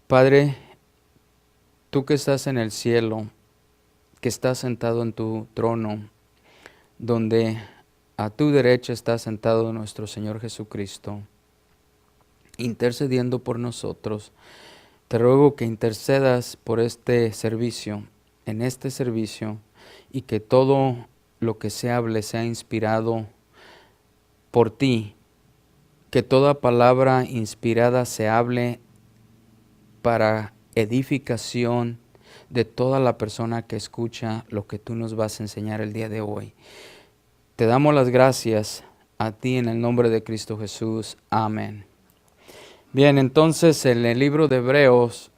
Padre, tú que estás en el cielo, que estás sentado en tu trono, donde a tu derecha está sentado nuestro Señor Jesucristo, intercediendo por nosotros, te ruego que intercedas por este servicio, en este servicio, y que todo lo que se hable sea inspirado por ti, que toda palabra inspirada se hable para edificación de toda la persona que escucha lo que tú nos vas a enseñar el día de hoy. Te damos las gracias a ti en el nombre de Cristo Jesús. Amén. Bien, entonces en el libro de Hebreos,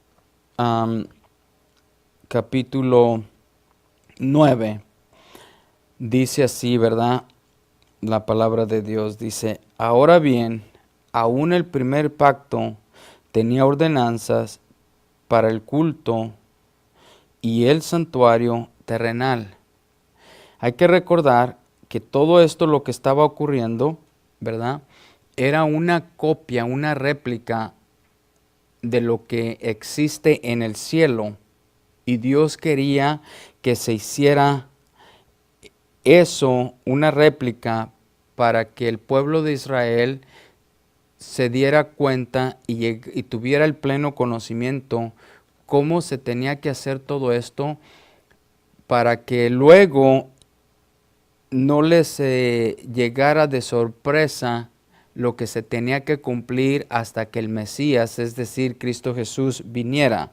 capítulo 9, dice así, ¿verdad? La palabra de Dios dice: ahora bien, aún el primer pacto tenía ordenanzas para el culto y el santuario terrenal. Hay que recordar que todo esto, lo que estaba ocurriendo, ¿verdad?, era una copia, una réplica de lo que existe en el cielo. Y Dios quería que se hiciera eso, una réplica, para que el pueblo de Israel se diera cuenta y tuviera el pleno conocimiento cómo se tenía que hacer todo esto, para que luego no les llegara de sorpresa lo que se tenía que cumplir hasta que el Mesías, es decir, Cristo Jesús, viniera.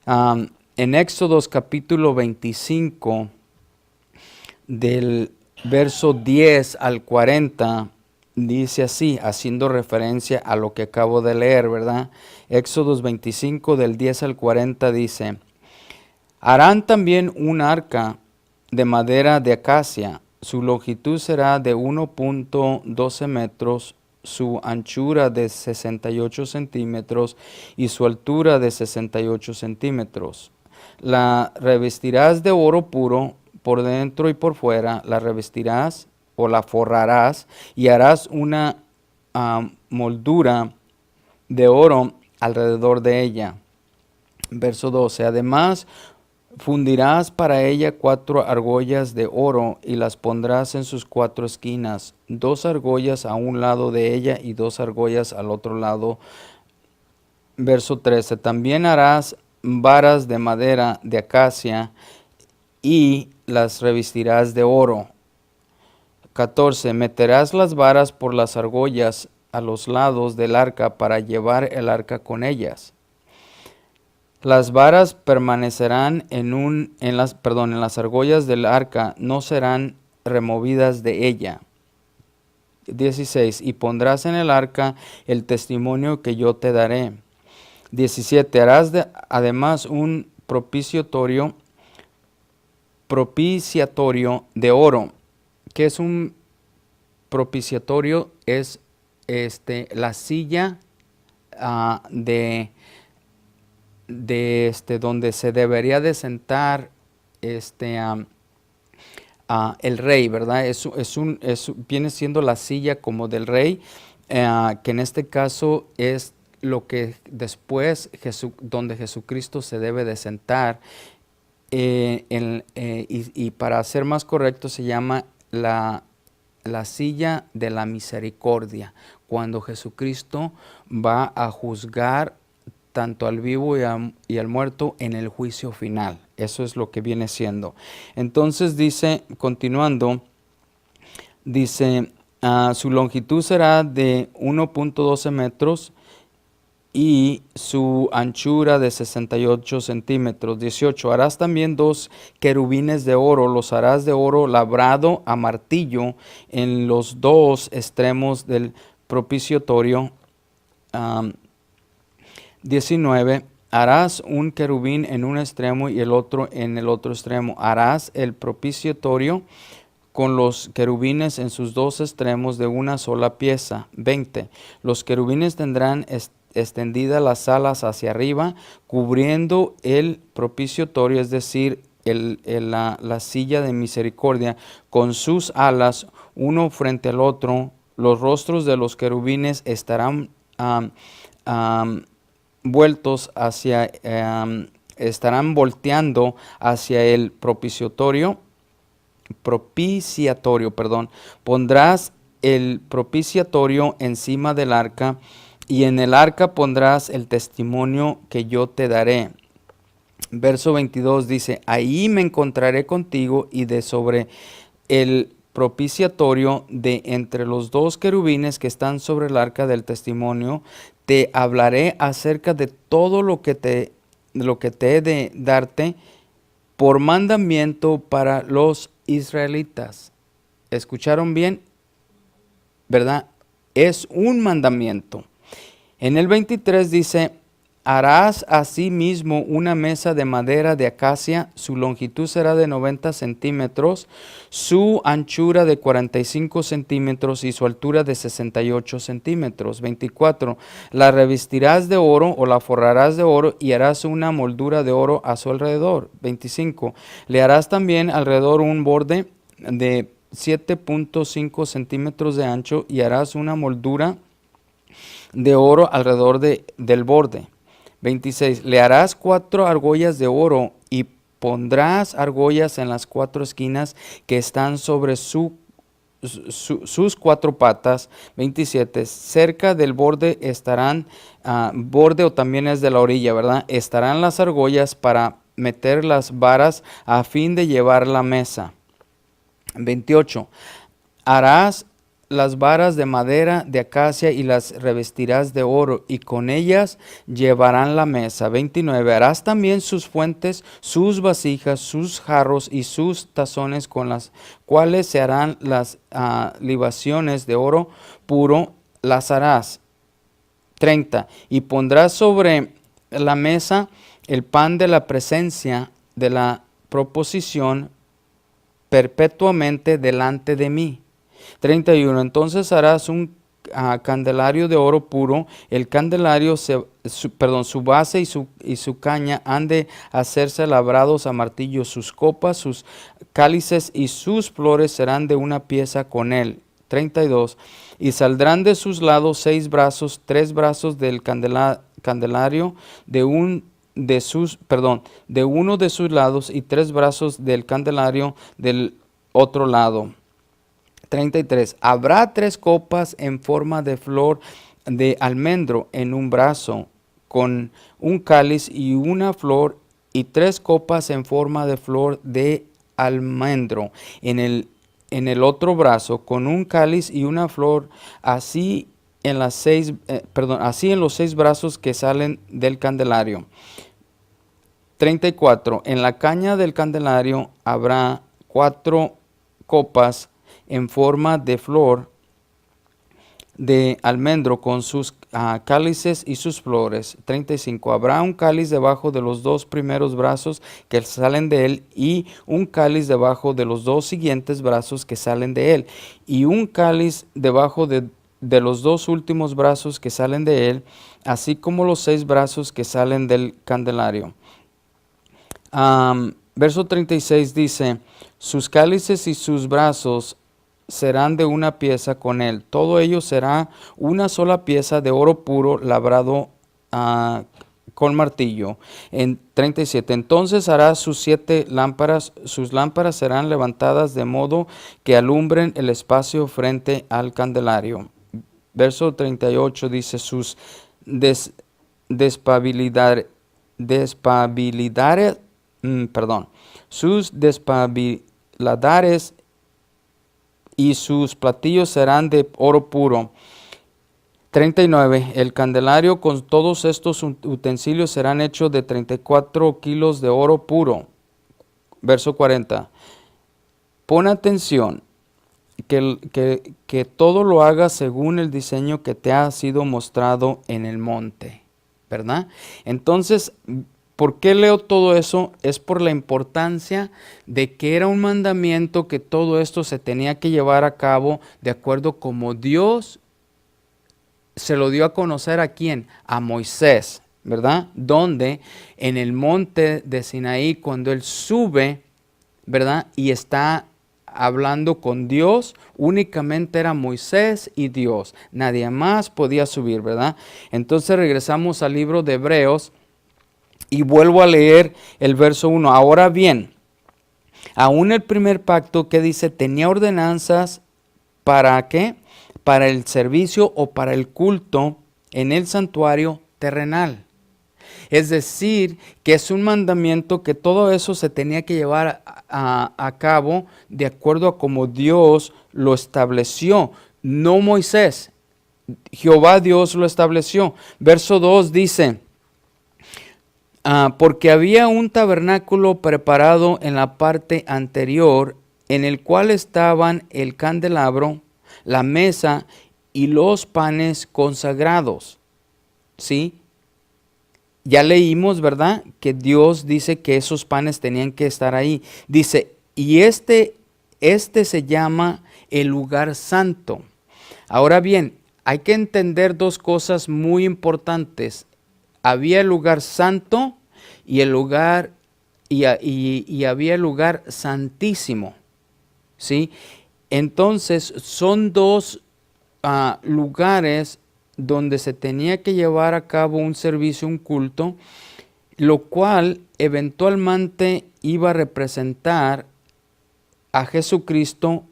En Éxodos capítulo 25, del verso 10 al 40, dice así, haciendo referencia a lo que acabo de leer, ¿verdad? Éxodos 25, del 10 al 40 dice: harán también un arca de madera de acacia. Su longitud será de 1.12 metros, su anchura de 68 centímetros y su altura de 68 centímetros. La revestirás de oro puro por dentro y por fuera, la revestirás o la forrarás y harás una moldura de oro alrededor de ella. Verso 12. Además, fundirás para ella 4 argollas de oro y las pondrás en sus 4 esquinas, 2 argollas a un lado de ella y 2 argollas al otro lado. Verso 13. También harás varas de madera de acacia y las revestirás de oro. 14. Meterás las varas por las argollas a los lados del arca para llevar el arca con ellas. Las varas permanecerán en las argollas del arca, no serán removidas de ella. 16. Y pondrás en el arca el testimonio que yo te daré. 17. Harás además un propiciatorio de oro. ¿Qué es un propiciatorio? Es la silla donde se debería de sentar el rey, ¿verdad? Viene siendo la silla como del rey, que en este caso es lo que después donde Jesucristo se debe de sentar, y para ser más correcto se llama la silla de la misericordia, cuando Jesucristo va a juzgar tanto al vivo y al muerto en el juicio final. Eso es lo que viene siendo. Entonces dice, continuando, dice, su longitud será de 1.12 metros y su anchura de 68 centímetros. 18. Harás también 2 querubines de oro, los harás de oro labrado a martillo en los 2 extremos del propiciatorio. 19. Harás un querubín en un extremo y el otro en el otro extremo. Harás el propiciatorio con los querubines en sus 2 extremos de una sola pieza. 20. Los querubines tendrán extendidas las alas hacia arriba, cubriendo el propiciatorio, es decir, la silla de misericordia, con sus alas, uno frente al otro. Los rostros de los querubines estarán vueltos hacia, estarán volteando hacia el propiciatorio, perdón. Pondrás el propiciatorio encima del arca, y en el arca pondrás el testimonio que yo te daré. Verso 22 dice, ahí me encontraré contigo, y de sobre el propiciatorio, de entre los dos querubines que están sobre el arca del testimonio, te hablaré acerca de todo lo que te he de darte por mandamiento para los israelitas. ¿Escucharon bien? ¿Verdad? Es un mandamiento. En el 23 dice, harás asimismo una mesa de madera de acacia, su longitud será de 90 centímetros, su anchura de 45 centímetros y su altura de 68 centímetros. 24, la revestirás de oro o la forrarás de oro y harás una moldura de oro a su alrededor. 25, le harás también alrededor un borde de 7.5 centímetros de ancho y harás una moldura de oro alrededor del borde. 26. Le harás 4 argollas de oro y pondrás argollas en las 4 esquinas que están sobre sus 4 patas. 27. Cerca del borde estarán, borde o también es de la orilla, ¿verdad? Estarán las argollas para meter las varas a fin de llevar la mesa. 28. Harás las varas de madera de acacia y las revestirás de oro, y con ellas llevarán la mesa. 29. Harás también sus fuentes, sus vasijas, sus jarros y sus tazones, con las cuales se harán las libaciones de oro puro, las harás. 30. Y pondrás sobre la mesa el pan de la presencia de la proposición perpetuamente delante de mí. 31. Entonces harás un candelario de oro puro. El candelario, su base y su caña han de hacerse labrados a martillo. Sus copas, sus cálices y sus flores serán de una pieza con él. 32. Y saldrán de sus lados 6 brazos, 3 brazos del candelario de uno de sus lados, y 3 brazos del candelario del otro lado. 33. Habrá 3 copas en forma de flor de almendro en un brazo, con un cáliz y una flor, y 3 copas en forma de flor de almendro en el otro brazo, con un cáliz y una flor, así en los 6 brazos que salen del candelario. 34. En la caña del candelario habrá 4 copas en forma de flor de almendro con sus cálices y sus flores. 35. Habrá un cáliz debajo de los 2 primeros brazos que salen de él, y un cáliz debajo de los 2 siguientes brazos que salen de él, y un cáliz debajo de los 2 últimos brazos que salen de él, así como los 6 brazos que salen del candelario. Verso 36 dice, sus cálices y sus brazos serán de una pieza con él. Todo ello será una sola pieza de oro puro labrado con martillo. En 37. Entonces hará sus 7 lámparas. Sus lámparas serán levantadas de modo que alumbren el espacio frente al candelario. Verso 38 dice, sus despabilidades y sus platillos serán de oro puro. 39. El candelario con todos estos utensilios serán hechos de 34 kilos de oro puro. Verso 40. Pon atención, que todo lo hagas según el diseño que te ha sido mostrado en el monte, ¿verdad? Entonces, ¿por qué leo todo eso? Es por la importancia de que era un mandamiento, que todo esto se tenía que llevar a cabo de acuerdo como Dios se lo dio a conocer. ¿A quién? A Moisés, ¿verdad? Donde en el monte de Sinaí, cuando él sube, ¿verdad? Y está hablando con Dios, únicamente era Moisés y Dios. Nadie más podía subir, ¿verdad? Entonces regresamos al libro de Hebreos y vuelvo a leer el verso 1. Ahora bien, aún el primer pacto que dice tenía ordenanzas para ¿qué? Para el servicio o para el culto en el santuario terrenal. Es decir, que es un mandamiento que todo eso se tenía que llevar a cabo de acuerdo a como Dios lo estableció, no Moisés. Jehová Dios lo estableció. Verso 2 dice, porque había un tabernáculo preparado en la parte anterior, en el cual estaban el candelabro, la mesa y los panes consagrados. ¿Sí? Ya leímos, ¿verdad? Que Dios dice que esos panes tenían que estar ahí. Dice, y este se llama el lugar santo. Ahora bien, hay que entender dos cosas muy importantes. Había el lugar santo y el lugar y había el lugar santísimo. ¿Sí? Entonces son dos lugares donde se tenía que llevar a cabo un servicio, un culto, lo cual eventualmente iba a representar a Jesucristo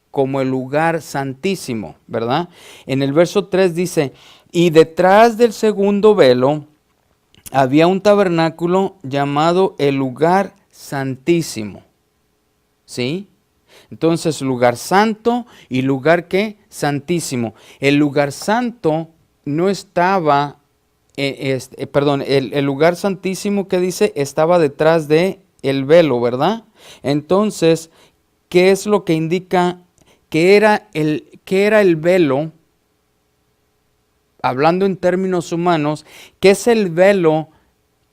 como el lugar santísimo, ¿verdad? En el verso 3 dice, y detrás del segundo velo había un tabernáculo llamado el lugar santísimo, ¿sí? Entonces, lugar santo y lugar ¿qué? Santísimo. El lugar santo no estaba, el lugar santísimo que dice estaba detrás de el velo, ¿verdad? Entonces, ¿qué es lo que indica que era el velo? Hablando en términos humanos, ¿qué es el velo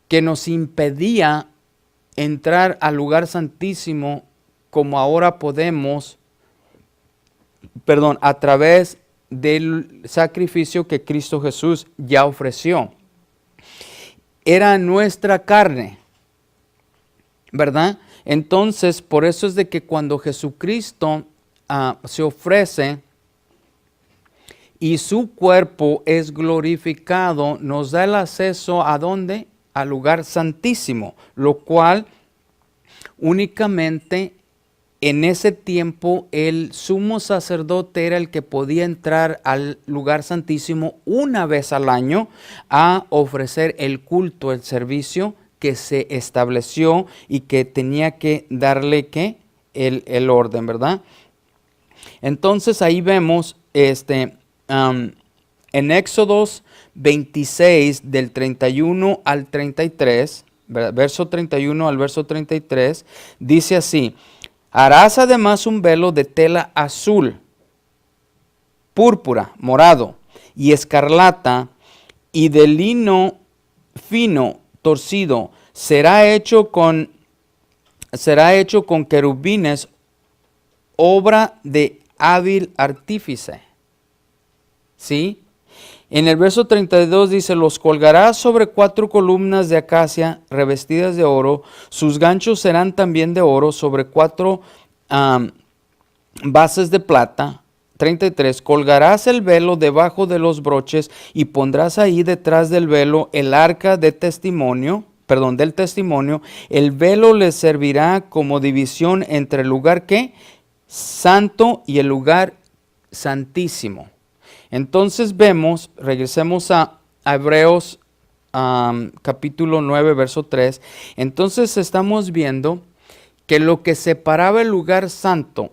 que nos impedía entrar al lugar santísimo como ahora podemos, a través del sacrificio que Cristo Jesús ya ofreció? Era nuestra carne, ¿verdad? Entonces, por eso es de que cuando Jesucristo se ofrece y su cuerpo es glorificado, nos da el acceso ¿a dónde? Al lugar santísimo, lo cual únicamente en ese tiempo el sumo sacerdote era el que podía entrar al lugar santísimo una vez al año a ofrecer el culto, el servicio que se estableció y que tenía que darle ¿qué? El orden, ¿verdad? Entonces ahí vemos en Éxodos 26 del 31 al 33, ¿verdad? Verso 31 al verso 33, dice así, harás además un velo de tela azul, púrpura, morado y escarlata y de lino fino, torcido. Será hecho con querubines, obra de hábil artífice. ¿Sí? En el verso 32 dice, los colgarás sobre 4 columnas de acacia revestidas de oro, sus ganchos serán también de oro sobre 4 bases de plata. 33, colgarás el velo debajo de los broches y pondrás ahí detrás del velo el arca de testimonio, del testimonio. El velo les servirá como división entre el lugar ¿qué? Santo y el lugar santísimo. Entonces vemos, regresemos a Hebreos capítulo 9, verso 3. Entonces estamos viendo que lo que separaba el lugar santo,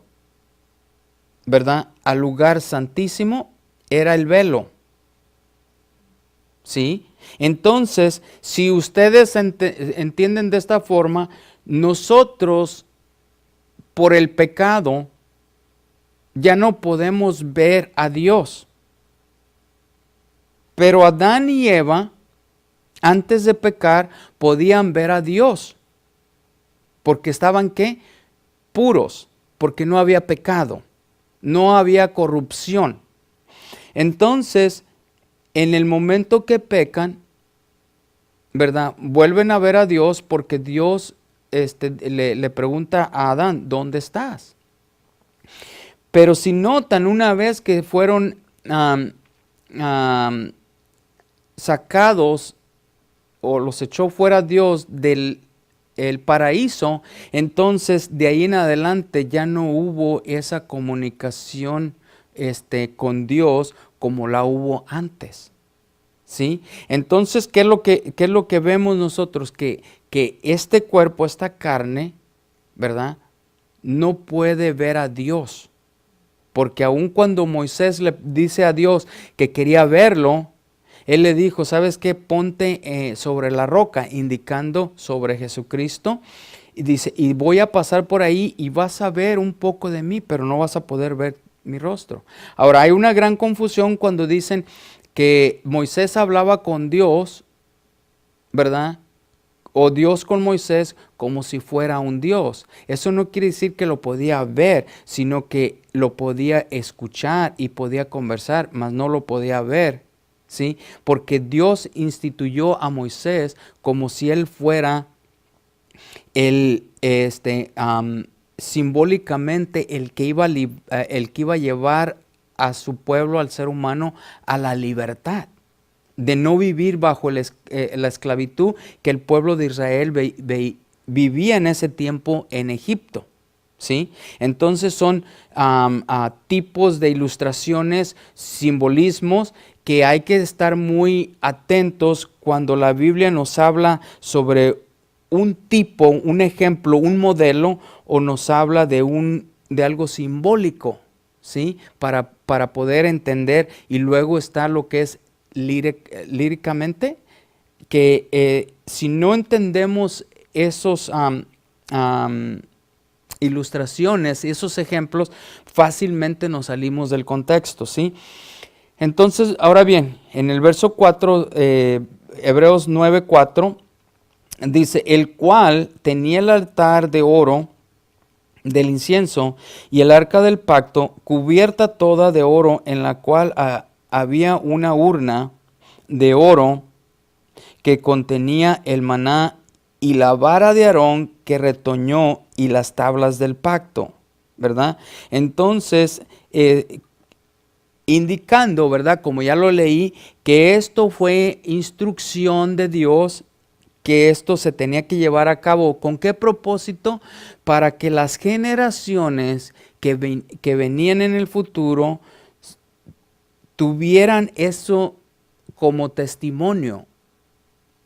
¿verdad?, al lugar santísimo era el velo. ¿Sí? Entonces, si ustedes entienden de esta forma, nosotros por el pecado ya no podemos ver a Dios. Pero Adán y Eva, antes de pecar, podían ver a Dios. Porque estaban ¿qué? Puros, porque no había pecado, no había corrupción. Entonces, en el momento que pecan, ¿verdad?, vuelven a ver a Dios porque Dios le pregunta a Adán, ¿dónde estás? Pero si notan, una vez que fueron sacados o los echó fuera Dios del el paraíso, entonces de ahí en adelante ya no hubo esa comunicación con Dios como la hubo antes. ¿Sí? Entonces, ¿qué es lo que vemos nosotros? Que este cuerpo, esta carne, ¿verdad? No puede ver a Dios. Porque aun cuando Moisés le dice a Dios que quería verlo, él le dijo, ¿sabes qué? Ponte sobre la roca, indicando sobre Jesucristo. Y dice, y voy a pasar por ahí y vas a ver un poco de mí, pero no vas a poder ver mi rostro. Ahora, hay una gran confusión cuando dicen que Moisés hablaba con Dios, ¿verdad? O Dios con Moisés como si fuera un Dios. Eso no quiere decir que lo podía ver, sino que lo podía escuchar y podía conversar, mas no lo podía ver. ¿Sí? Porque Dios instituyó a Moisés como si él fuera simbólicamente el que iba a llevar a su pueblo, al ser humano, a la libertad, de no vivir bajo la esclavitud que el pueblo de Israel vivía en ese tiempo en Egipto. ¿Sí? Entonces son tipos de ilustraciones, simbolismos que hay que estar muy atentos cuando la Biblia nos habla sobre un tipo, un ejemplo, un modelo, o nos habla de algo simbólico, ¿sí? Para poder entender. Y luego está lo que es líricamente, que si no entendemos esos ilustraciones y esos ejemplos, fácilmente nos salimos del contexto, ¿sí? Entonces, ahora bien, en el verso 4, Hebreos 9:4, dice, el cual tenía el altar de oro del incienso y el arca del pacto cubierta toda de oro, en la cual había una urna de oro que contenía el maná y la vara de Aarón que retoñó y las tablas del pacto, ¿verdad? Entonces, indicando, ¿verdad? Como ya lo leí, que esto fue instrucción de Dios, que esto se tenía que llevar a cabo. ¿Con qué propósito? Para que las generaciones que venían en el futuro tuvieran eso como testimonio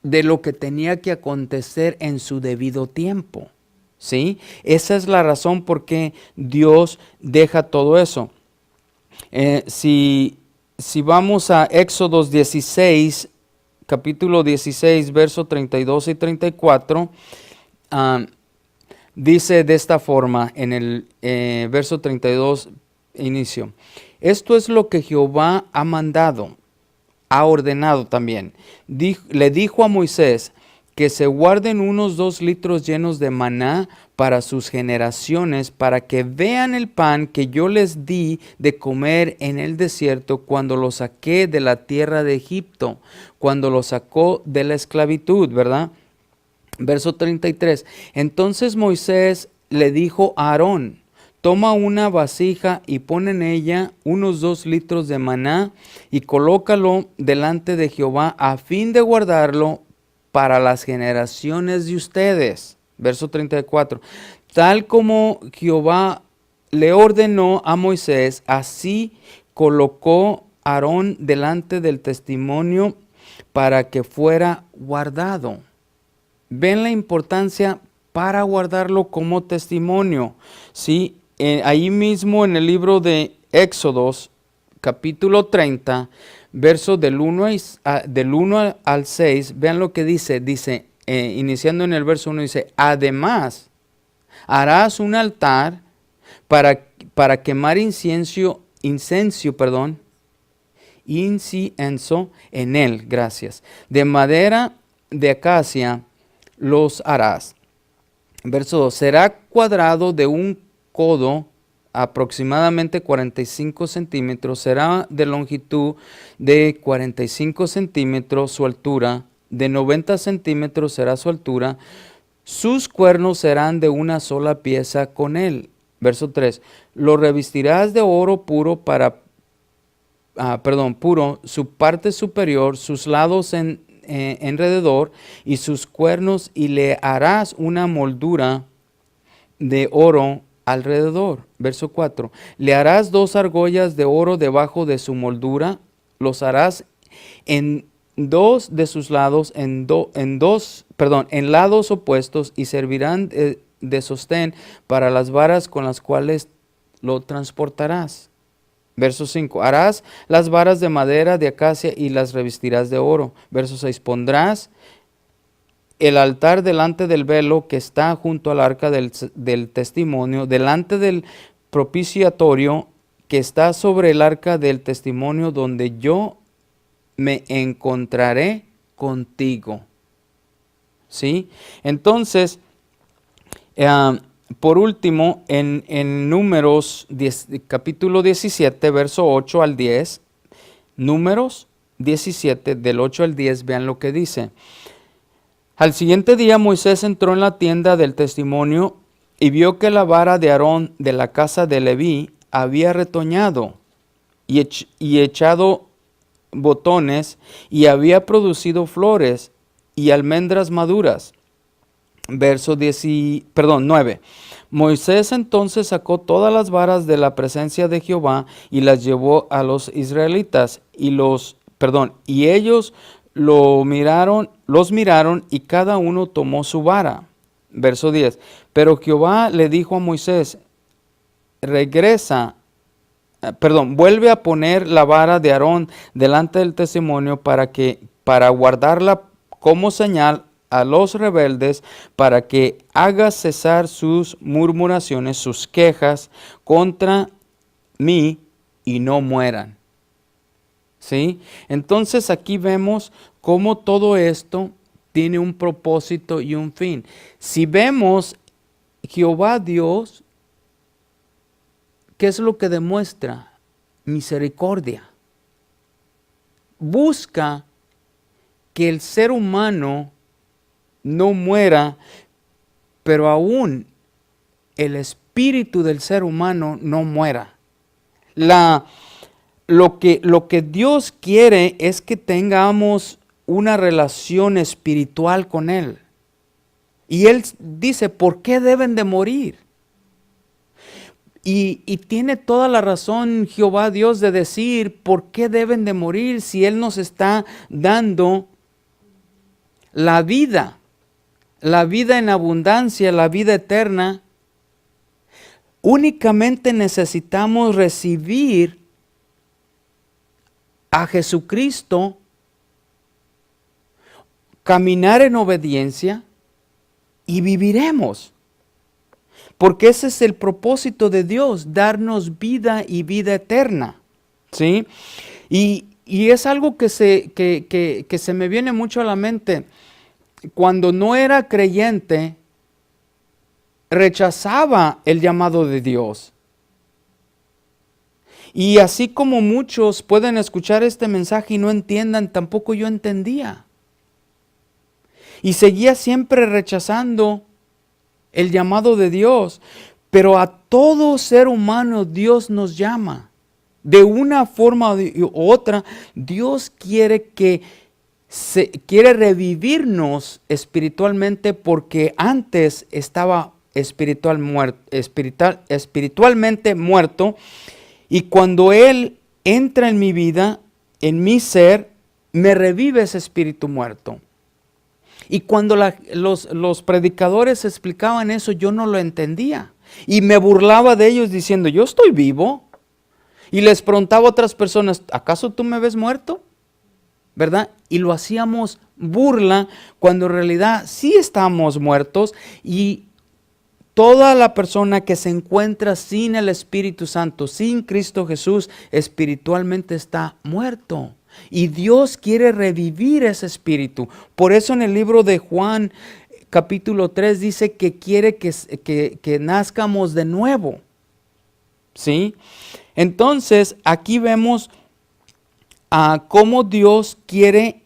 de lo que tenía que acontecer en su debido tiempo. ¿Sí? Esa es la razón por qué Dios deja todo eso. Si vamos a Éxodo 16, capítulo 16, versos 32 y 34, dice de esta forma en el verso 32, inicio. Esto es lo que Jehová ha mandado, ha ordenado también. Le dijo a Moisés que se guarden unos 2 litros llenos de maná para sus generaciones, para que vean el pan que yo les di de comer en el desierto cuando los saqué de la tierra de Egipto, cuando los sacó de la esclavitud, ¿verdad? Verso 33. Entonces Moisés le dijo a Aarón, toma una vasija y pon en ella unos 2 litros de maná y colócalo delante de Jehová a fin de guardarlo para las generaciones de ustedes. Verso 34. Tal como Jehová le ordenó a Moisés, así colocó Aarón delante del testimonio para que fuera guardado. ¿Ven la importancia para guardarlo como testimonio? Sí, ahí mismo en el libro de Éxodos, capítulo 30, versos del 1 al 6, vean lo que dice. Dice, iniciando en el verso 1, dice, además, harás un altar para quemar incienso en él, gracias. De madera de acacia los harás. Verso 2, será cuadrado de un codo, aproximadamente 45 centímetros, será de longitud de 45 centímetros su altura, de 90 centímetros será su altura, sus cuernos serán de una sola pieza con él. Verso 3. Lo revestirás de oro puro puro, su parte superior, sus lados alrededor y sus cuernos, y le harás una moldura de oro alrededor. Verso 4. Le harás 2 argollas de oro debajo de su moldura, los harás en 2 de sus lados, en lados opuestos, y servirán de sostén para las varas con las cuales lo transportarás. Verso 5. Harás las varas de madera de acacia y las revestirás de oro. Verso 6. Pondrás el altar delante del velo que está junto al arca del testimonio, delante del propiciatorio que está sobre el arca del testimonio, donde yo me encontraré contigo. ¿Sí? Entonces, por último, en Números capítulo 17, verso 8 al 10, Números 17, del 8 al 10, vean lo que dice. Al siguiente día Moisés entró en la tienda del testimonio y vio que la vara de Aarón de la casa de Leví había retoñado y echado botones, y había producido flores y almendras maduras. Verso 9. Moisés entonces sacó todas las varas de la presencia de Jehová y las llevó a los israelitas, y ellos los miraron, y cada uno tomó su vara. Verso 10. Pero Jehová le dijo a Moisés: vuelve a poner la vara de Aarón delante del testimonio para guardarla como señal a los rebeldes, para que haga cesar sus murmuraciones, sus quejas contra mí, y no mueran. ¿Sí? Entonces aquí vemos cómo todo esto tiene un propósito y un fin. Si vemos Jehová Dios, ¿qué es lo que demuestra? Misericordia. Busca que el ser humano no muera, pero aún el espíritu del ser humano no muera. Lo que Dios quiere es que tengamos una relación espiritual con Él. Y Él dice, ¿por qué deben de morir? Y tiene toda la razón Jehová Dios de decir, ¿por qué deben de morir si Él nos está dando la vida en abundancia, la vida eterna? Únicamente necesitamos recibir a Jesucristo, caminar en obediencia, y viviremos. Porque ese es el propósito de Dios, darnos vida y vida eterna. ¿Sí? Y es algo que se me viene mucho a la mente. Cuando no era creyente, rechazaba el llamado de Dios. Y así como muchos pueden escuchar este mensaje y no entiendan, tampoco yo entendía. Y seguía siempre rechazando el llamado de Dios. Pero a todo ser humano Dios nos llama. De una forma u otra, Dios quiere revivirnos espiritualmente, porque antes estaba espiritualmente muerto. Y cuando Él entra en mi vida, en mi ser, me revive ese espíritu muerto. Y cuando los predicadores explicaban eso, yo no lo entendía. Y me burlaba de ellos diciendo, yo estoy vivo. Y les preguntaba a otras personas, ¿acaso tú me ves muerto? ¿Verdad? Y lo hacíamos burla, cuando en realidad sí estamos muertos. Y toda la persona que se encuentra sin el Espíritu Santo, sin Cristo Jesús, espiritualmente está muerto. Y Dios quiere revivir ese espíritu. Por eso en el libro de Juan, capítulo 3, dice que quiere que nazcamos de nuevo. ¿Sí? Entonces, aquí vemos cómo Dios quiere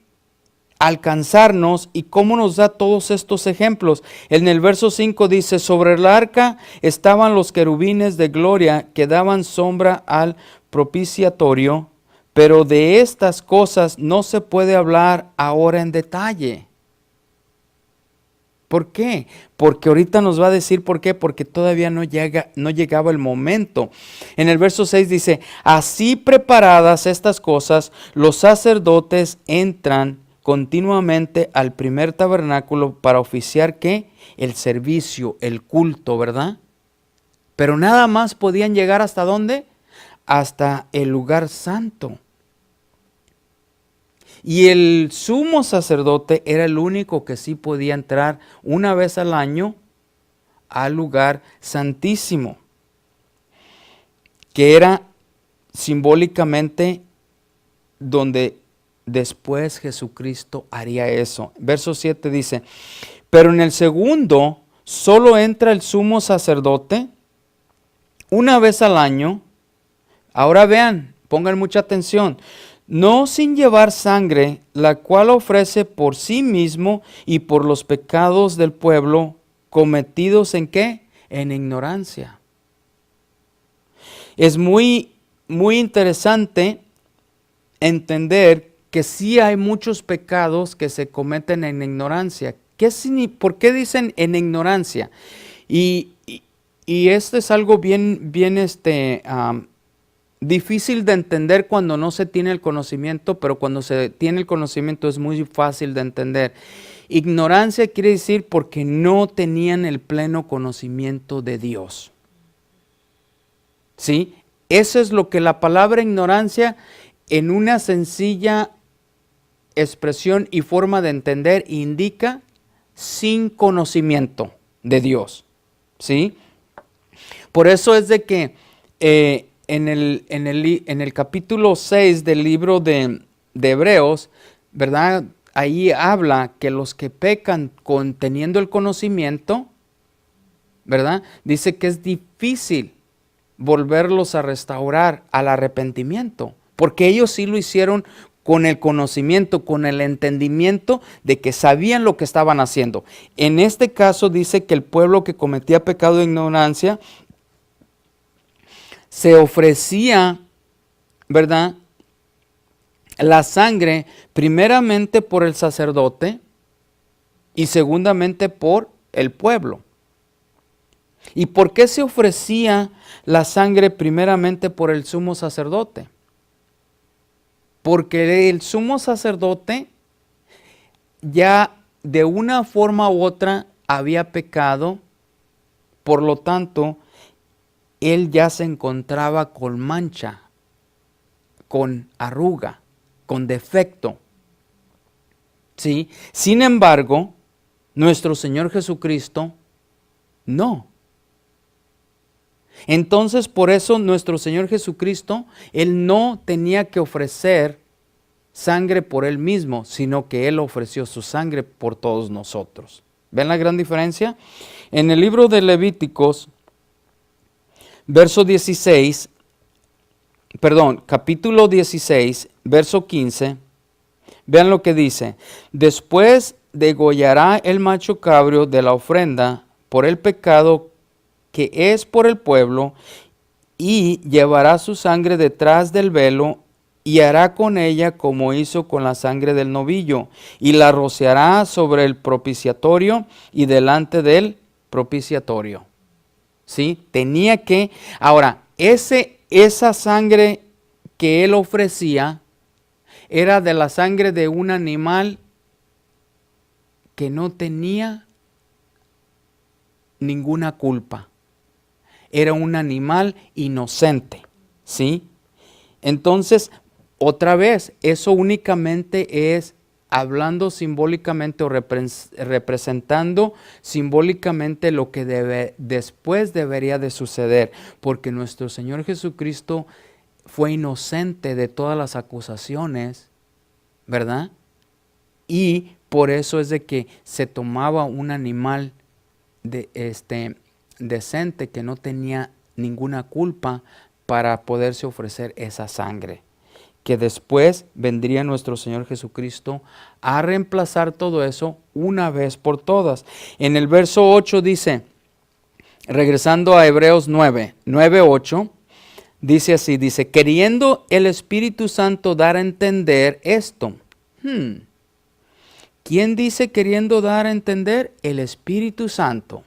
alcanzarnos y cómo nos da todos estos ejemplos. En el verso 5 dice, sobre el arca estaban los querubines de gloria que daban sombra al propiciatorio, pero de estas cosas no se puede hablar ahora en detalle. ¿Por qué? Porque ahorita nos va a decir por qué, porque todavía no llegaba el momento. En el verso 6 dice, así preparadas estas cosas, los sacerdotes entran continuamente al primer tabernáculo para oficiar ¿qué? El servicio, el culto, ¿verdad? Pero nada más podían llegar ¿hasta dónde? Hasta el lugar santo. Y el sumo sacerdote era el único que sí podía entrar una vez al año al lugar santísimo, que era simbólicamente donde después Jesucristo haría eso. Verso 7 dice, pero en el segundo solo entra el sumo sacerdote una vez al año. Ahora vean, pongan mucha atención. No sin llevar sangre, la cual ofrece por sí mismo y por los pecados del pueblo cometidos ¿en qué? En ignorancia. Es muy interesante entender que sí hay muchos pecados que se cometen en ignorancia. ¿Por qué dicen en ignorancia? Y esto es algo bien difícil de entender cuando no se tiene el conocimiento, pero cuando se tiene el conocimiento es muy fácil de entender. Ignorancia quiere decir porque no tenían el pleno conocimiento de Dios. ¿Sí? Eso es lo que la palabra ignorancia en una sencilla expresión y forma de entender indica sin conocimiento de Dios. ¿Sí? Por eso es de que en el capítulo 6 del libro de Hebreos, ¿verdad? Ahí habla que los que pecan teniendo el conocimiento, ¿verdad? Dice que es difícil volverlos a restaurar al arrepentimiento, porque ellos sí lo hicieron con el conocimiento, con el entendimiento de que sabían lo que estaban haciendo. En este caso dice que el pueblo que cometía pecado de ignorancia se ofrecía, ¿verdad?, la sangre primeramente por el sacerdote y segundamente por el pueblo. ¿Y por qué se ofrecía la sangre primeramente por el sumo sacerdote? Porque el sumo sacerdote ya de una forma u otra había pecado, por lo tanto, él ya se encontraba con mancha, con arruga, con defecto. ¿Sí? Sin embargo, nuestro Señor Jesucristo no. Entonces, por eso nuestro Señor Jesucristo, Él no tenía que ofrecer sangre por Él mismo, sino que Él ofreció su sangre por todos nosotros. ¿Ven la gran diferencia? En el libro de Levíticos, capítulo 16, verso 15, vean lo que dice. Después degollará el macho cabrio de la ofrenda por el pecado que es por el pueblo, y llevará su sangre detrás del velo, y hará con ella como hizo con la sangre del novillo, y la rociará sobre el propiciatorio y delante del propiciatorio. ¿Sí? Tenía que, ahora, esa sangre que él ofrecía era de la sangre de un animal que no tenía ninguna culpa. Era un animal inocente, ¿sí? Entonces, otra vez, eso únicamente es hablando simbólicamente o representando simbólicamente lo que después debería de suceder, porque nuestro Señor Jesucristo fue inocente de todas las acusaciones, ¿verdad? Y por eso es de que se tomaba un animal decente que no tenía ninguna culpa para poderse ofrecer esa sangre. que después vendría nuestro Señor Jesucristo a reemplazar todo eso una vez por todas. En el verso 8 dice, regresando a Hebreos 9:8, dice así, dice, queriendo el Espíritu Santo dar a entender esto. ¿Quién dice queriendo dar a entender? El Espíritu Santo.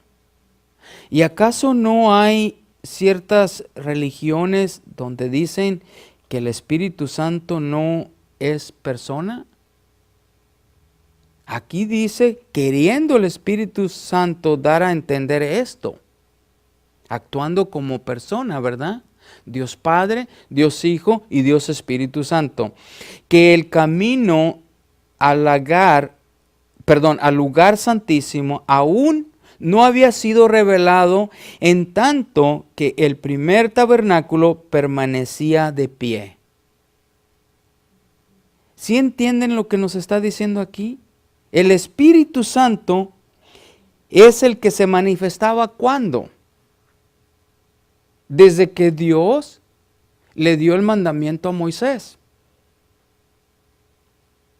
¿Y acaso no hay ciertas religiones donde dicen que el Espíritu Santo no es persona? Aquí dice, queriendo el Espíritu Santo dar a entender esto, actuando como persona, ¿verdad? Dios Padre, Dios Hijo y Dios Espíritu Santo. Que el camino al lugar santísimo aún no había sido revelado, en tanto que el primer tabernáculo permanecía de pie. ¿Sí entienden lo que nos está diciendo aquí? El Espíritu Santo es el que se manifestaba ¿cuándo? Desde que Dios le dio el mandamiento a Moisés.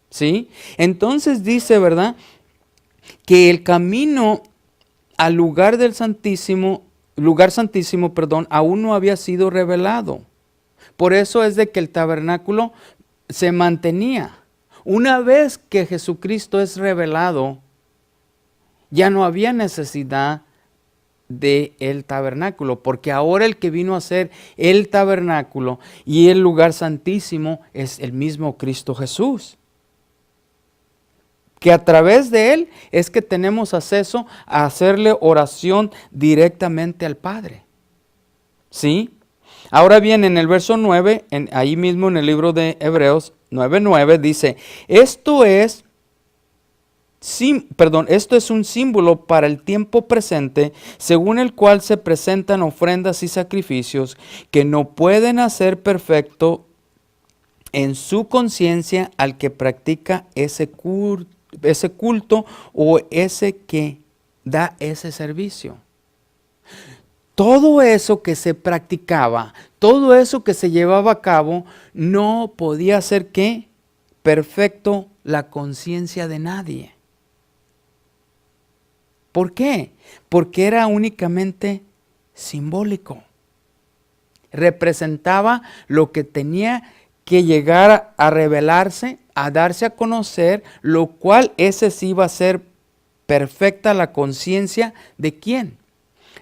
¿Sí? Entonces dice, ¿verdad? Que el camino al lugar santísimo, aún no había sido revelado. Por eso es de que el tabernáculo se mantenía. Una vez que Jesucristo es revelado, ya no había necesidad del tabernáculo, porque ahora el que vino a ser el tabernáculo y el lugar santísimo es el mismo Cristo Jesús. Que a través de Él es que tenemos acceso a hacerle oración directamente al Padre. ¿Sí? Ahora bien, en el verso 9, ahí mismo en el libro de Hebreos 9:9 dice, esto es un símbolo para el tiempo presente, según el cual se presentan ofrendas y sacrificios que no pueden hacer perfecto en su conciencia al que practica ese culto o ese que da ese servicio. Todo eso que se practicaba, todo eso que se llevaba a cabo, no podía hacer ¿qué? Perfecto la conciencia de nadie. ¿Por qué? Porque era únicamente simbólico. Representaba lo que tenía que llegar a revelarse, a darse a conocer, lo cual ese sí va a ser perfecta la conciencia de ¿quién?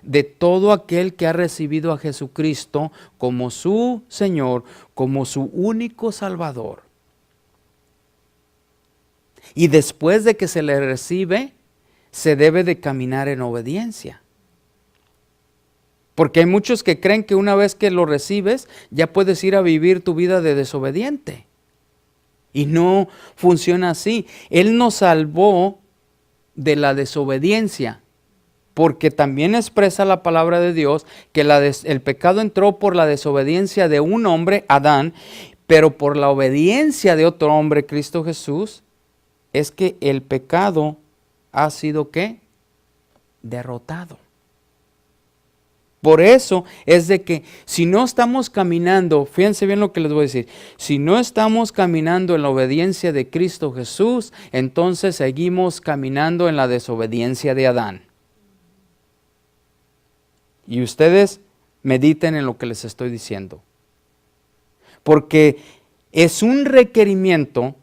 De todo aquel que ha recibido a Jesucristo como su Señor, como su único Salvador. Y después de que se le recibe, se debe de caminar en obediencia. Porque hay muchos que creen que una vez que lo recibes, ya puedes ir a vivir tu vida de desobediente. Y no funciona así. Él nos salvó de la desobediencia. Porque también expresa la palabra de Dios que el pecado entró por la desobediencia de un hombre, Adán, pero por la obediencia de otro hombre, Cristo Jesús, es que el pecado ha sido ¿qué? Derrotado. Por eso es de que si no estamos caminando, fíjense bien lo que les voy a decir, si no estamos caminando en la obediencia de Cristo Jesús, entonces seguimos caminando en la desobediencia de Adán. Y ustedes mediten en lo que les estoy diciendo. Porque es un requerimiento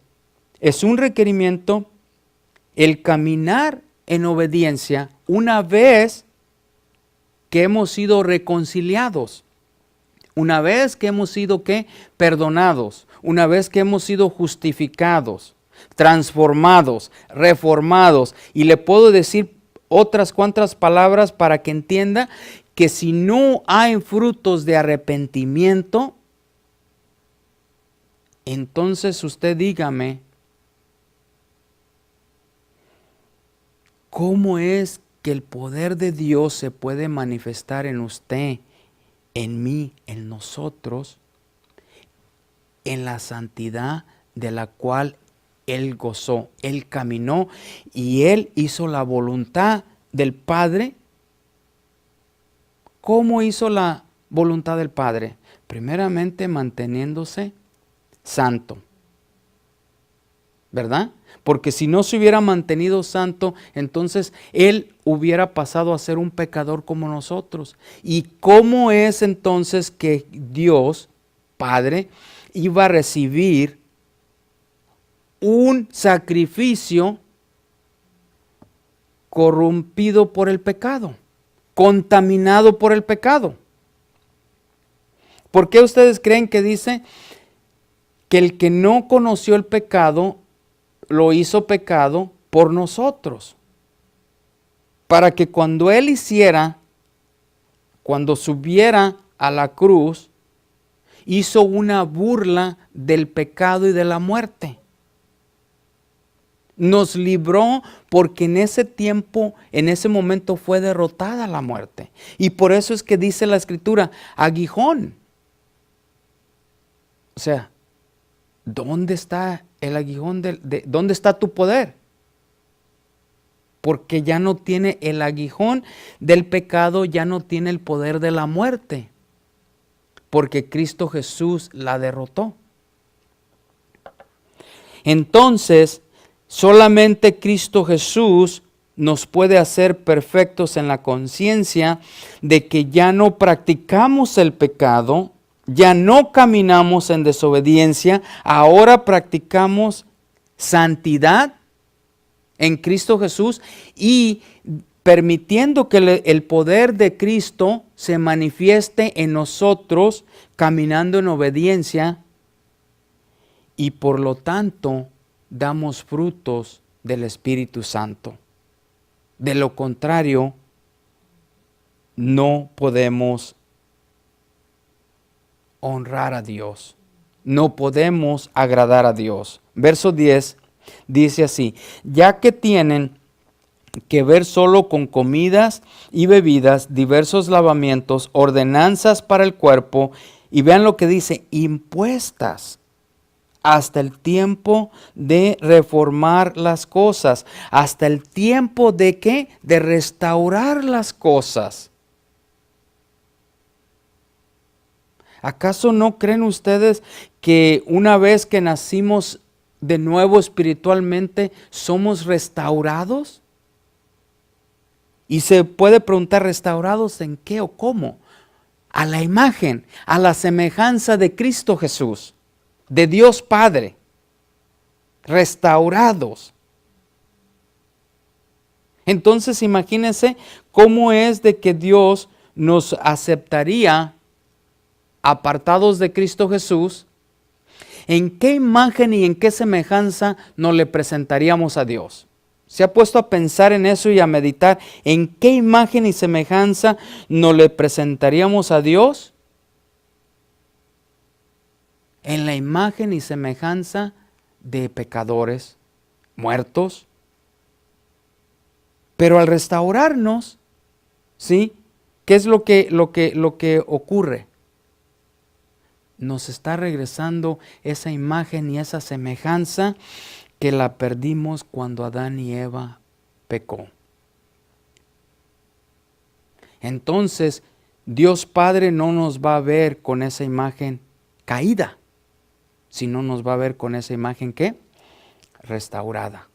el caminar en obediencia una vez que hemos sido reconciliados, una vez que hemos sido ¿qué? Perdonados, una vez que hemos sido justificados, transformados, reformados. Y le puedo decir otras cuantas palabras para que entienda que si no hay frutos de arrepentimiento, entonces usted dígame, ¿cómo es que el poder de Dios se puede manifestar en usted, en mí, en nosotros, en la santidad de la cual Él gozó, Él caminó y Él hizo la voluntad del Padre? ¿Cómo hizo la voluntad del Padre? Primeramente manteniéndose santo, ¿verdad? Porque si no se hubiera mantenido santo, entonces Él hubiera pasado a ser un pecador como nosotros. ¿Y cómo es entonces que Dios, Padre, iba a recibir un sacrificio corrompido por el pecado, contaminado por el pecado? ¿Por qué ustedes creen que dice que el que no conoció el pecado lo hizo pecado por nosotros? Para que cuando Él hiciera, cuando subiera a la cruz, hizo una burla del pecado y de la muerte. Nos libró porque en ese tiempo, en ese momento fue derrotada la muerte. Y por eso es que dice la Escritura, aguijón. O sea, ¿dónde está el aguijón? ¿Dónde está tu poder? Porque ya no tiene el aguijón del pecado, ya no tiene el poder de la muerte. Porque Cristo Jesús la derrotó. Entonces, solamente Cristo Jesús nos puede hacer perfectos en la conciencia de que ya no practicamos el pecado, ya no caminamos en desobediencia, ahora practicamos santidad en Cristo Jesús y permitiendo que el poder de Cristo se manifieste en nosotros, caminando en obediencia, y por lo tanto damos frutos del Espíritu Santo. De lo contrario, no podemos honrar a Dios. No podemos agradar a Dios. Verso 10 dice así: ya que tienen que ver solo con comidas y bebidas, diversos lavamientos, ordenanzas para el cuerpo, y vean lo que dice, impuestas hasta el tiempo de reformar las cosas, hasta el tiempo de ¿qué? De restaurar las cosas. ¿Acaso no creen ustedes que una vez que nacimos de nuevo espiritualmente, somos restaurados? Y se puede preguntar, ¿restaurados en qué o cómo? A la imagen, a la semejanza de Cristo Jesús, de Dios Padre. Restaurados. Entonces imagínense cómo es de que Dios nos aceptaría apartados de Cristo Jesús. ¿En qué imagen y en qué semejanza nos le presentaríamos a Dios? ¿Se ha puesto a pensar en eso y a meditar en qué imagen y semejanza nos le presentaríamos a Dios? En la imagen y semejanza de pecadores muertos. Pero al restaurarnos, ¿sí? ¿Qué es lo que ocurre? Nos está regresando esa imagen y esa semejanza que la perdimos cuando Adán y Eva pecó. Entonces, Dios Padre no nos va a ver con esa imagen caída, sino nos va a ver con esa imagen ¿qué? Restaurada.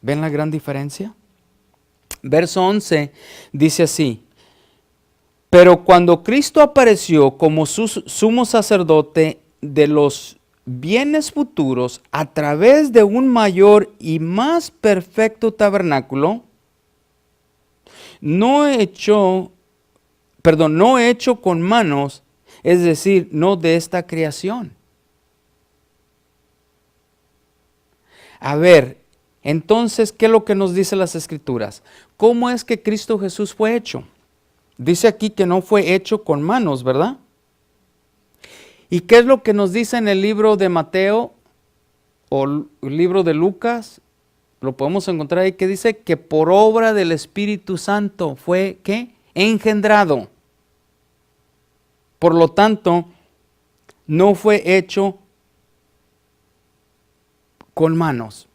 ¿Ven la gran diferencia? Verso 11 dice así: pero cuando Cristo apareció como sumo sacerdote de los bienes futuros a través de un mayor y más perfecto tabernáculo, no hecho con manos, es decir, no de esta creación. A ver, entonces, ¿qué es lo que nos dicen las Escrituras? ¿Cómo es que Cristo Jesús fue hecho? Dice aquí que no fue hecho con manos, ¿verdad? ¿Y qué es lo que nos dice en el libro de Mateo o el libro de Lucas? Lo podemos encontrar ahí, que dice que por obra del Espíritu Santo fue ¿qué? Engendrado. Por lo tanto, no fue hecho con manos.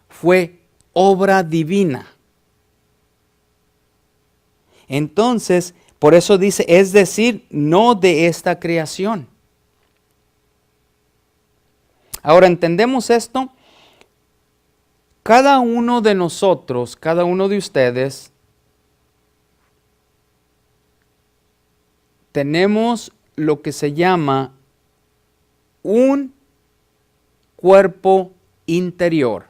Fue obra divina. Entonces, por eso dice, es decir, no de esta creación. Ahora, ¿entendemos esto? Cada uno de nosotros, cada uno de ustedes, tenemos lo que se llama un cuerpo interior,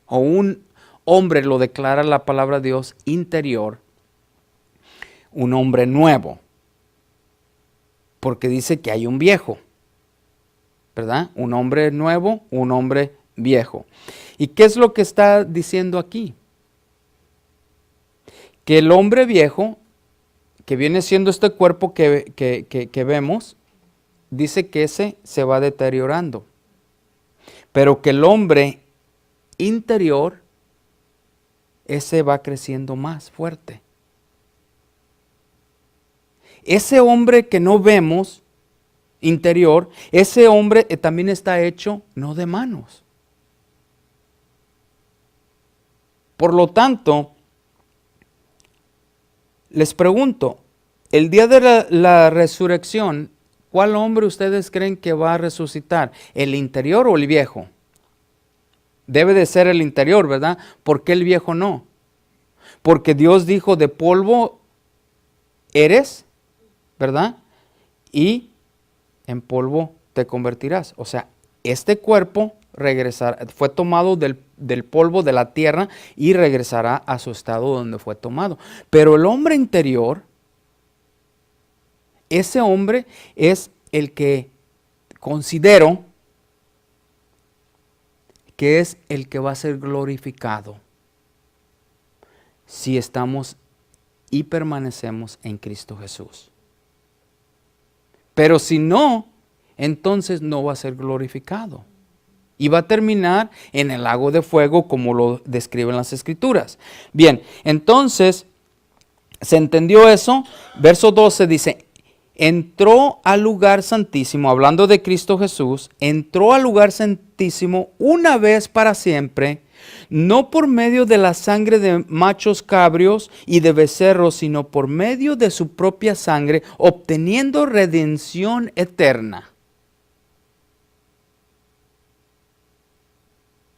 o un hombre, lo declara la palabra de Dios, interior, un hombre nuevo, porque dice que hay un viejo, ¿verdad? Un hombre nuevo, un hombre viejo. ¿Y qué es lo que está diciendo aquí? Que el hombre viejo, que viene siendo este cuerpo que vemos, dice que ese se va deteriorando, pero que el hombre interior, ese va creciendo más fuerte. Ese hombre que no vemos, interior, ese hombre también está hecho no de manos. Por lo tanto, les pregunto, el día de la resurrección, ¿cuál hombre ustedes creen que va a resucitar? ¿El interior o el viejo? Debe de ser el interior, ¿verdad? ¿Por qué el viejo no? Porque Dios dijo, de polvo eres, ¿verdad? Y en polvo te convertirás. O sea, este cuerpo fue tomado del polvo de la tierra y regresará a su estado donde fue tomado. Pero el hombre interior, ese hombre es el que considero que es el que va a ser glorificado si estamos y permanecemos en Cristo Jesús. Pero si no, entonces no va a ser glorificado. Y va a terminar en el lago de fuego como lo describen las Escrituras. Bien, entonces, ¿se entendió eso? Verso 12 dice, entró al lugar santísimo, hablando de Cristo Jesús, entró al lugar santísimo una vez para siempre, no por medio de la sangre de machos cabrios y de becerros, sino por medio de su propia sangre, obteniendo redención eterna.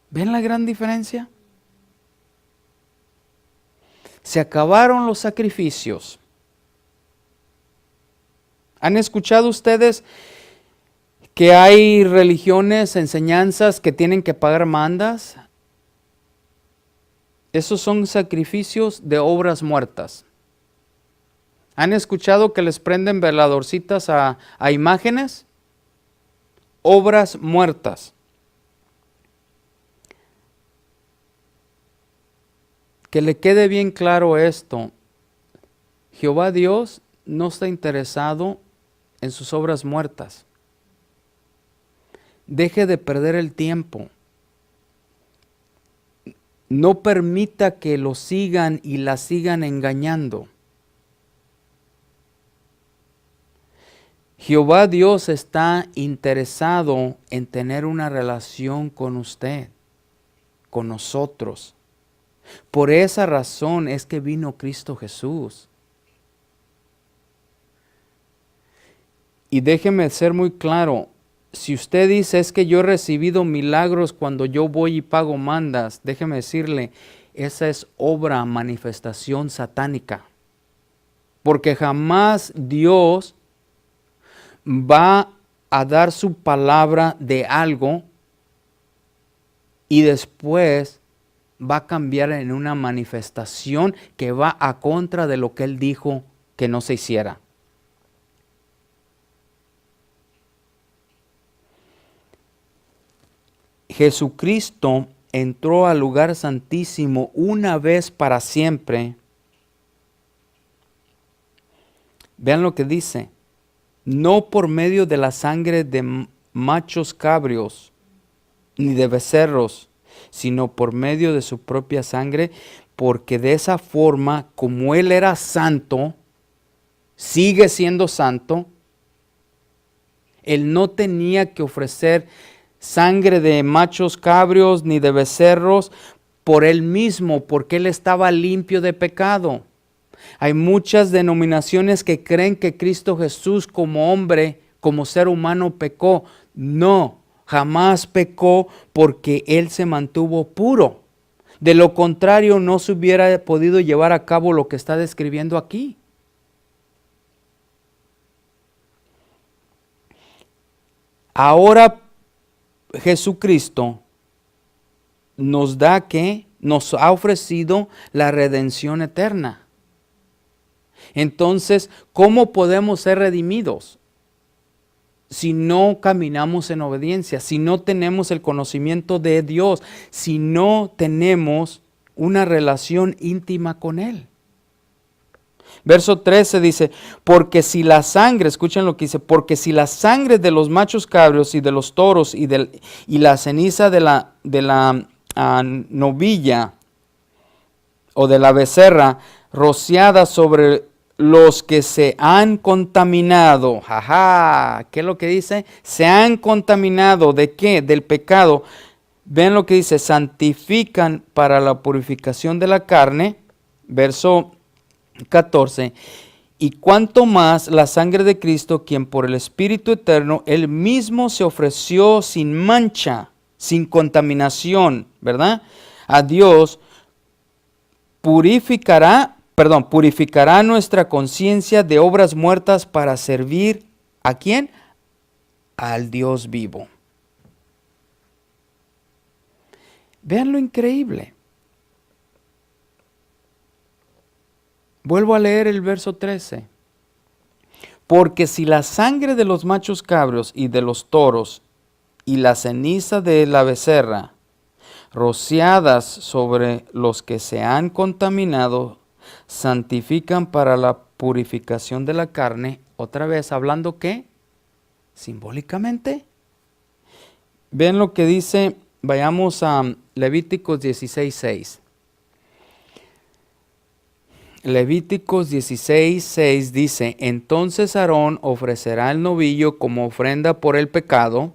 ¿Ven la gran diferencia? Se acabaron los sacrificios. ¿Han escuchado ustedes que hay religiones, enseñanzas que tienen que pagar mandas? Esos son sacrificios de obras muertas. ¿Han escuchado que les prenden veladorcitas a imágenes? Obras muertas. Que le quede bien claro esto. Jehová Dios no está interesado en sus obras muertas. Deje de perder el tiempo. No permita que lo sigan y la sigan engañando. Jehová Dios está interesado en tener una relación con usted, con nosotros. Por esa razón es que vino Cristo Jesús. Y déjeme ser muy claro, si usted dice es que yo he recibido milagros cuando yo voy y pago mandas, déjeme decirle, esa es obra, manifestación satánica. Porque jamás Dios va a dar su palabra de algo y después va a cambiar en una manifestación que va a contra de lo que Él dijo que no se hiciera. Jesucristo entró al lugar santísimo una vez para siempre. Vean lo que dice. No por medio de la sangre de machos cabrios, ni de becerros, sino por medio de su propia sangre, porque de esa forma, como Él era santo, sigue siendo santo, Él no tenía que ofrecer sangre de machos cabrios ni de becerros por Él mismo, porque Él estaba limpio de pecado. Hay muchas denominaciones que creen que Cristo Jesús como hombre, como ser humano pecó. No, jamás pecó porque Él se mantuvo puro. De lo contrario, no se hubiera podido llevar a cabo lo que está describiendo aquí. Ahora Jesucristo nos nos ha ofrecido la redención eterna. Entonces, ¿cómo podemos ser redimidos? Si no caminamos en obediencia, si no tenemos el conocimiento de Dios, si no tenemos una relación íntima con Él. Verso 13 dice, porque si la sangre, escuchen lo que dice, porque si la sangre de los machos cabros y de los toros y la ceniza de la novilla o de la becerra rociada sobre los que se han contaminado, jaja, ¿qué es lo que dice? Se han contaminado, ¿de qué? Del pecado. Ven lo que dice, santifican para la purificación de la carne, verso 14, y cuanto más la sangre de Cristo, quien por el Espíritu Eterno, Él mismo se ofreció sin mancha, sin contaminación, ¿verdad? A Dios, purificará nuestra conciencia de obras muertas para servir ¿a quién? Al Dios vivo. Vean lo increíble. Vuelvo a leer el verso 13. Porque si la sangre de los machos cabros y de los toros y la ceniza de la becerra, rociadas sobre los que se han contaminado, santifican para la purificación de la carne, otra vez hablando ¿qué? Simbólicamente. Ven lo que dice, vayamos a Levíticos 16:6. Levíticos 16:6 dice, entonces Aarón ofrecerá el novillo como ofrenda por el pecado,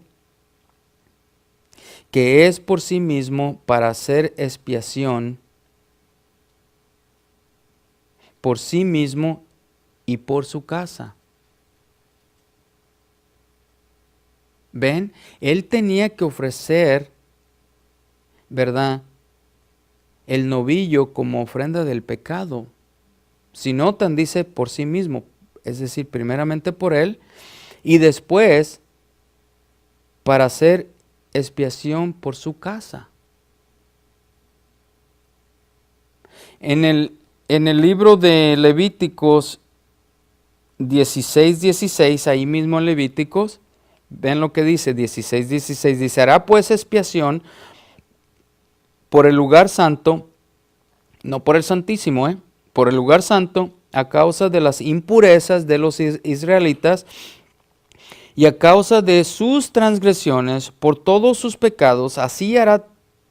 que es por sí mismo para hacer expiación por sí mismo y por su casa. ¿Ven? Él tenía que ofrecer, ¿verdad?, el novillo como ofrenda del pecado. Si notan, dice por sí mismo, es decir, primeramente por él, y después para hacer expiación por su casa. En el libro de Levíticos 16:16, ahí mismo en Levíticos, ven lo que dice, 16:16, dice, hará pues expiación por el lugar santo, no por el santísimo, por el lugar santo, a causa de las impurezas de los israelitas y a causa de sus transgresiones, por todos sus pecados, así hará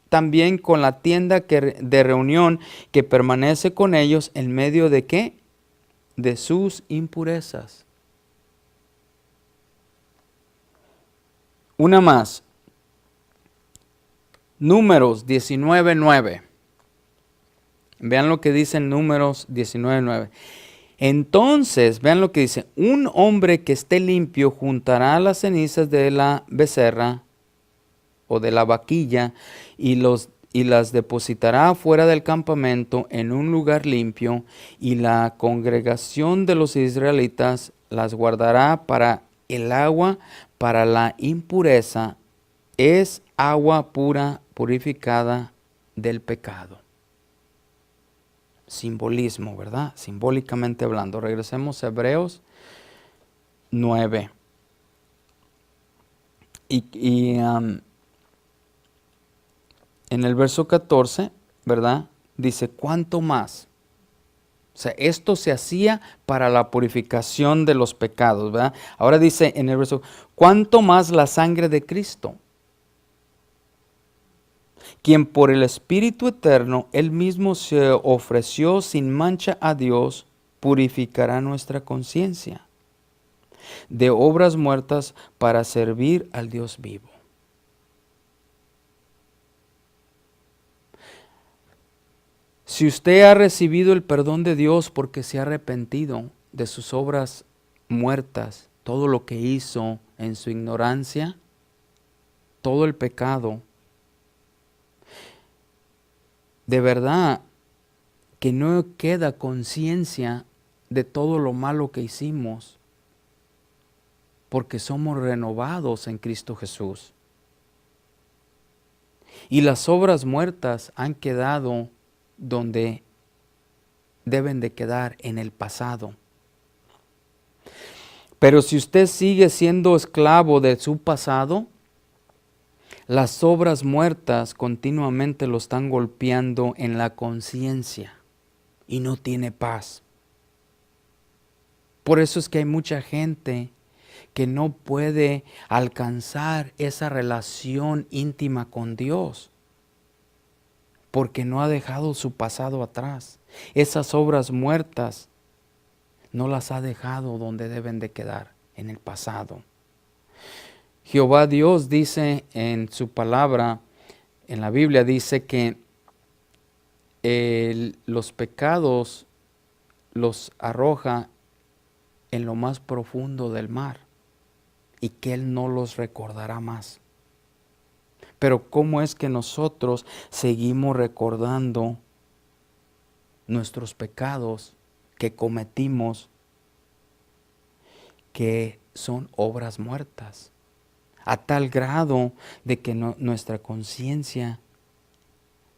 también con la tienda de reunión que permanece con ellos en medio de ¿qué? De sus impurezas. Una más. Números 19:9. Vean lo que dice en Números 19:9. Entonces, vean lo que dice, un hombre que esté limpio juntará las cenizas de la becerra o de la vaquilla y las depositará fuera del campamento en un lugar limpio, y la congregación de los israelitas las guardará para el agua, para la impureza, es agua pura, purificada del pecado. Simbolismo, ¿verdad? Simbólicamente hablando. Regresemos a Hebreos 9. En el verso 14, ¿verdad? Dice, ¿cuánto más? O sea, esto se hacía para la purificación de los pecados, ¿verdad? Ahora dice en el verso, ¿cuánto más la sangre de Cristo? Quien por el Espíritu Eterno, Él mismo se ofreció sin mancha a Dios, purificará nuestra conciencia de obras muertas para servir al Dios vivo. Si usted ha recibido el perdón de Dios porque se ha arrepentido de sus obras muertas, todo lo que hizo en su ignorancia, todo el pecado, de verdad que no queda conciencia de todo lo malo que hicimos, porque somos renovados en Cristo Jesús. Y las obras muertas han quedado donde deben de quedar, en el pasado. Pero si usted sigue siendo esclavo de su pasado, las obras muertas continuamente lo están golpeando en la conciencia y no tiene paz. Por eso es que hay mucha gente que no puede alcanzar esa relación íntima con Dios, porque no ha dejado su pasado atrás. Esas obras muertas no las ha dejado donde deben de quedar, en el pasado. Jehová Dios dice en su palabra, en la Biblia dice que los pecados los arroja en lo más profundo del mar y que Él no los recordará más. Pero ¿cómo es que nosotros seguimos recordando nuestros pecados que cometimos, que son obras muertas? A tal grado de que nuestra conciencia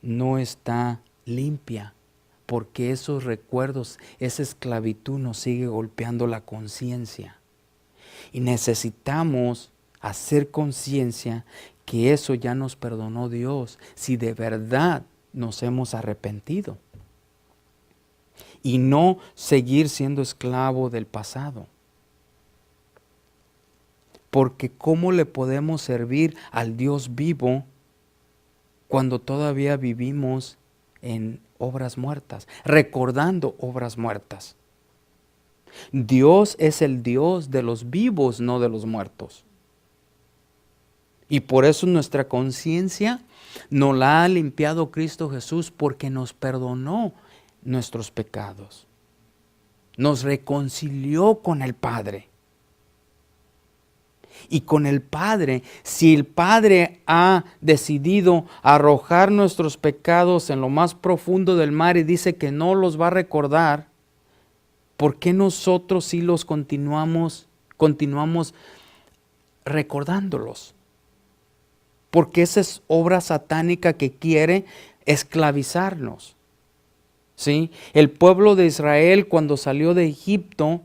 no está limpia, porque esos recuerdos, esa esclavitud nos sigue golpeando la conciencia. Y necesitamos hacer conciencia que eso ya nos perdonó Dios, si de verdad nos hemos arrepentido. Y no seguir siendo esclavo del pasado. Porque ¿cómo le podemos servir al Dios vivo cuando todavía vivimos en obras muertas, recordando obras muertas? Dios es el Dios de los vivos, no de los muertos. Y por eso nuestra conciencia nos la ha limpiado Cristo Jesús, porque nos perdonó nuestros pecados. Nos reconcilió con el Padre. Y con el Padre, si el Padre ha decidido arrojar nuestros pecados en lo más profundo del mar y dice que no los va a recordar, ¿por qué nosotros sí los continuamos recordándolos? Porque esa es obra satánica que quiere esclavizarnos. ¿Sí? El pueblo de Israel, cuando salió de Egipto,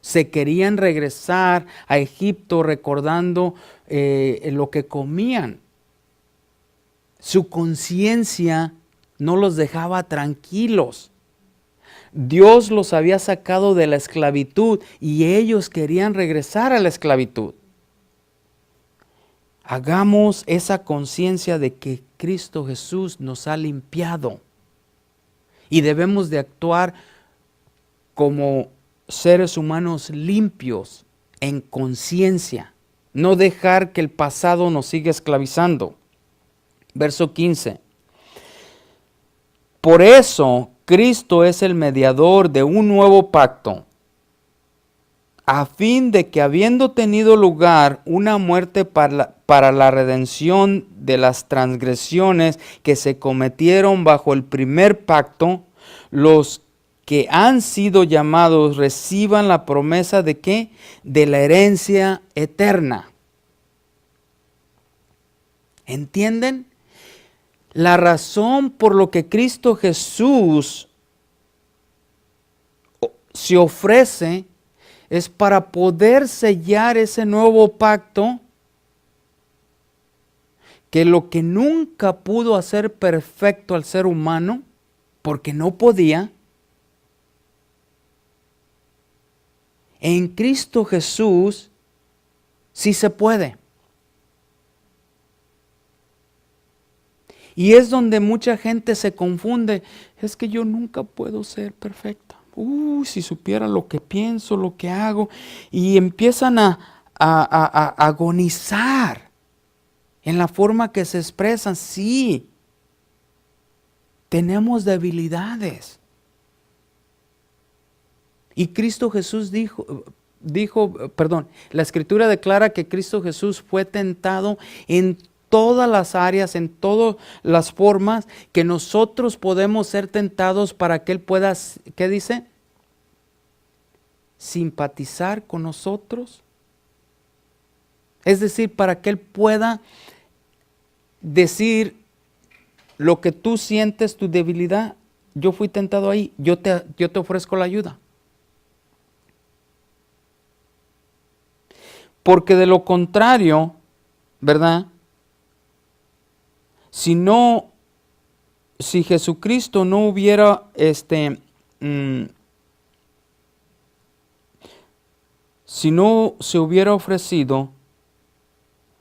se querían regresar a Egipto recordando lo que comían. Su conciencia no los dejaba tranquilos. Dios los había sacado de la esclavitud y ellos querían regresar a la esclavitud. Hagamos esa conciencia de que Cristo Jesús nos ha limpiado y debemos de actuar como seres humanos limpios en conciencia, no dejar que el pasado nos siga esclavizando. Verso 15. Por eso Cristo es el mediador de un nuevo pacto, a fin de que, habiendo tenido lugar una muerte para la redención de las transgresiones que se cometieron bajo el primer pacto, los que han sido llamados reciban la promesa de ¿qué? De la herencia eterna. ¿Entienden? La razón por lo que Cristo Jesús se ofrece es para poder sellar ese nuevo pacto, que lo que nunca pudo hacer perfecto al ser humano, porque no podía, en Cristo Jesús sí se puede. Y es donde mucha gente se confunde. Es que yo nunca puedo ser perfecta. Si supiera lo que pienso, lo que hago. Y empiezan a agonizar en la forma que se expresan. Sí, tenemos debilidades. Y Cristo Jesús la Escritura declara que Cristo Jesús fue tentado en todas las áreas, en todas las formas que nosotros podemos ser tentados para que Él pueda, ¿qué dice? Simpatizar con nosotros. Es decir, para que Él pueda decir lo que tú sientes, tu debilidad. Yo fui tentado ahí, yo te ofrezco la ayuda. Porque de lo contrario, ¿verdad? Si Jesucristo no hubiera si no se hubiera ofrecido,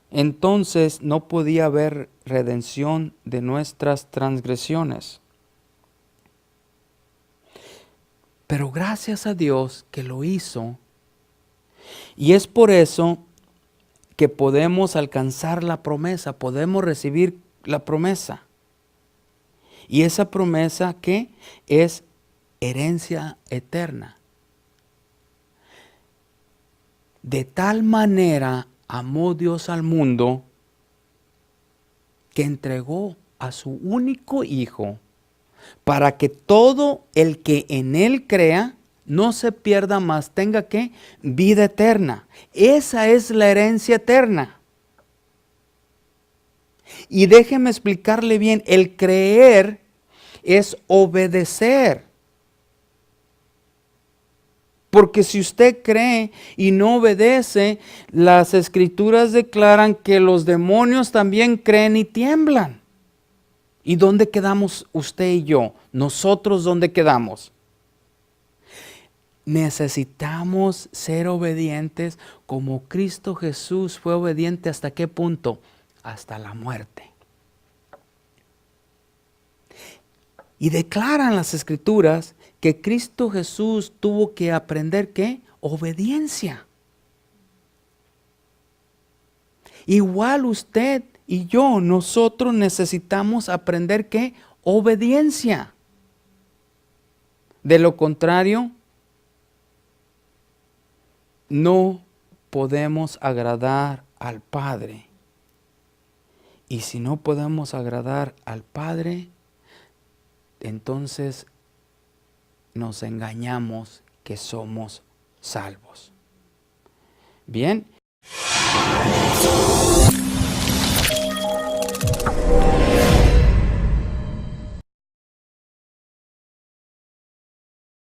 entonces no podía haber redención de nuestras transgresiones. Pero gracias a Dios que lo hizo, y es por eso que podemos alcanzar la promesa, podemos recibir la promesa. Y esa promesa, ¿qué? Es herencia eterna. De tal manera amó Dios al mundo que entregó a su único Hijo para que todo el que en Él crea no se pierda, más tenga ¿qué? Vida eterna. Esa es la herencia eterna. Y déjeme explicarle bien, el creer es obedecer. Porque si usted cree y no obedece, las Escrituras declaran que los demonios también creen y tiemblan. ¿Y dónde quedamos usted y yo? ¿Nosotros dónde quedamos? Necesitamos ser obedientes como Cristo Jesús fue obediente. ¿Hasta qué punto? Hasta la muerte. Y declaran las Escrituras que Cristo Jesús tuvo que aprender ¿qué? Obediencia. Igual usted y yo, nosotros necesitamos aprender ¿qué? Obediencia. De lo contrario, no podemos agradar al Padre. Y si no podemos agradar al Padre, entonces nos engañamos que somos salvos. Bien.